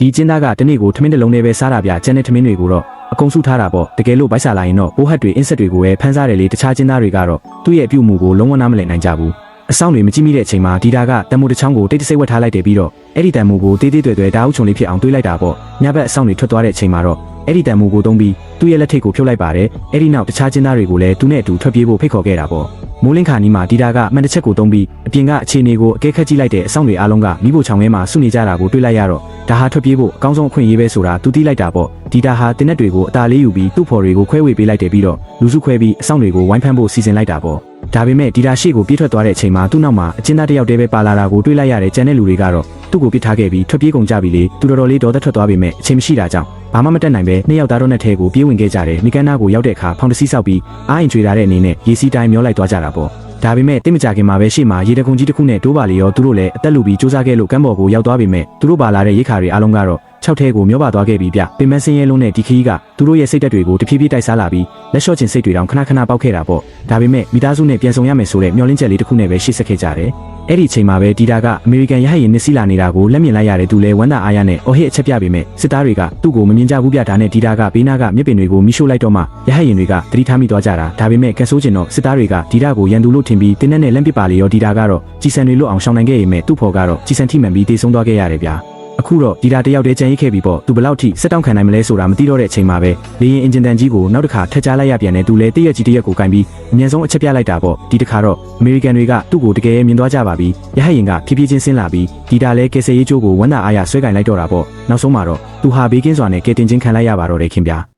ဒီကျင်းသားကတနေ့ကိုထမင်းတစ်လုံးနဲ့ပဲစားတာဗျကျန်တဲ့ထမင်းတွေကိုတော့အကုန်စုထားတာပေါ့တကယ်လို့ဗိုက်စာလာရင်တော့ပိုးဟက်တွေအင်းဆက်တွေကိုပဲဖမ်းစားတယ်လေတခြားကျင်းသားတွေကတော့သူ့ရဲ့အပြုအမူကိုလုံးဝနားမလည်နိုင်ကြဘူးအဆောင်တွေမကြည့်မိတဲ့အချိန်မှာဒီတာကတန်မိုးတစ်ချောင်းကိုတိတ်တဆိတ်ဝက်ထားလိုက်တယ်ပြီးတော့အဲ့ဒီတန်မိုးကိုတေးသေးတွေ့ဓာတ်အုပ်ချုံလေးဖြစ်အောင်တွေးလိုက်တာပေါ့ညဘက်အဆောင်တွေထွက်သွားတဲ့အချိန်မှာတော့အဲ့ဒီတန်မိုးကိုသုံးပြီးသူ့ရဲ့လက်ထိပ်ကိုဖြုတ်လိုက်ပါတယ်အဲ့ဒီနောက်တခြားကျင်းသားတွေကိုလည်းသူနဲ့အတူထွက်ပြေးဖို့ဖိတ်ခေါ်ခဲ့တာပေါ့မိုးလင်းခါနီးမှာဒီတာကမှန်တစ်ချက်ကိုသုံးပြီးအပြင်ကအခြေအနေကိုအကဲခတ်ကြည့်လိုက်တဲ့အဆောင်တွေအားလုံးကမိဖို့ချောင်ထဲမှာစုနေကြတာကိုတွေ့လိုက်ရတော့ဒါဟာထွက်ပြေးဖို့အကောင်းဆုံးအခွင့်အရေးပဲဆိုတာသူသိလိုက်တာပေါ့ဒီတာဟာတင်းနဲ့တွေကိုအသာလေးယူပြီးသူ့ဖော်တွေကိုခွဲဝေပေးလိုက်တယ်ပြီးတော့လူစုခွဲပြီးအဆောင်တွေကိုဝိုင်းဖမ်းဖို့စီစဉ်လိုက်တာပေါ့ဒါပေမဲ့ဒီတာရှေ့ကိုပြေးထွက်သွားတဲ့အချိန်မှာသူ့နောက်မှာအကျဉ်းသားတစ်ယောက်တည်းပဲပါလာတာကိုတွေ့လိုက်ရတဲ့ကျန်တဲ့လူတွေကတော့သူ့ကိုပစ်ထားခဲ့ပြီးထွက်ပြေးကုန်ကြပြီလေသူတော်တော်လေးဒေါသထွက်သွားပေမဲ့အချိန်မရှိတာကြောင့်ဘာမှမတတ်နိုင်ပဲနှစ်ယောက်သားတို့နဲ့ထဲကိုပြေးဝင်ခဲ့ကြတယ်မိကန်းနာကိုရောက်တဲ့အခါဖောင်တစီဆောက်ပြီးအားရင်ကျွေထားတဲ့အနေနဲ့ရေစီးတိုင်းမျောလိုက်သွားကြတာပေါ့ဒါပေမဲ့တိတ်မကြခင်မှာပဲရှေ့မှာရေတကုံကြီးတစ်ခုနဲ့တိုးပါလေရောသူတို့လည်းအသက်လူပြီးစူးစမ်းခဲ့လို့ကမ်းပေါ်ကိုရောက်သွားပေမဲ့သူတို့ပါလာတဲ့ရိခါတွေအားလုံးကတော့6ထဲကိုမျောပါသွားခဲ့ပြီဗျပင်မဆင်းရဲလုံးနဲ့ဒီခီးကသူတို့ရဲ့စိတ်သက်တွေကိုတဖြည်းဖြည်းတိုက်စားလာပြီးလက်လျှော့ချင်စိတ်တွေတောင်ခဏခဏပေါက်ခဲ့တာပေါ့ဒါပေမဲ့မိသားစုနဲ့ပြန်ဆောင်ရမယ်ဆိုတဲ့မျှော်လင့်ချက်လေးတစ်ခုနဲ့ပဲရှေ့ဆက်ခဲ့ကြတယ်အဲ့ဒီအချိန်မှာပဲဒီတာကအမေရိကန်ရဟတ်ယာဉ်နစ်စီးလာနေတာကိုလက်မြင်လိုက်ရတဲ့သူလဲဝမ်းသာအားရနဲ့အော်ဟစ်အချက်ပြပေမဲ့စစ်သားတွေကသူ့ကိုမမြင်ကြဘူးဗျဒါနဲ့ဒီတာကဘေးနားကမြစ်ပင်တွေကိုမိရှို့လိုက်တော့မှရဟတ်ယာဉ်တွေကသတိထားမိသွားကြတာဒါပေမဲ့ကန်ဆိုးကျင်တော့စစ်သားတွေကဒီတာကိုရန်သူလို့ထင်ပြီးတင်းနဲ့လက်ပစ်ပါလေရောဒီတာကတော့ကြီးစံတွေလွတ်အောင်ရှောင်နိုင်ခဲ့ရမယ်သူ့ဖော်ကတော့ကြီးစံထိမှန်ပြီးတေဆုံးသွားခဲ့ရတယ်ဗျာအခုတော့ဒီတာတယောက်တည်းကြံရိတ်ခဲ့ပြီပေါ့သူဘယ်လောက်ထိစက်တောင့်ခံနိုင်မလဲဆိုတာမသိတော့တဲ့အချိန်မှာပဲလေရင်အင်ဂျင်တန်ကြီးကိုနောက်တစ်ခါထက်ချလိုက်ရပြန်တယ်သူလည်းတရက်ကြီးတရက်ကိုကင်ပြီးအမြဲဆုံးအချက်ပြလိုက်တာပေါ့ဒီတစ်ခါတော့အမေရိကန်တွေကသူ့ကိုတကယ်မြင်သွားကြပါပြီရဟတ်ယာဉ်ကဖြည်းဖြည်းချင်းဆင်းလာပြီးဒီတာလည်းကယ်ဆယ်ရေးကြိုးကိုဝမ်းသာအားရဆွဲကင်လိုက်တော့တာပေါ့နောက်ဆုံးမှာတော့သူဟာဘေးကင်းစွာနဲ့ကယ်တင်ခြင်းခံလိုက်ရပါတော့တယ်ခင်ဗျာ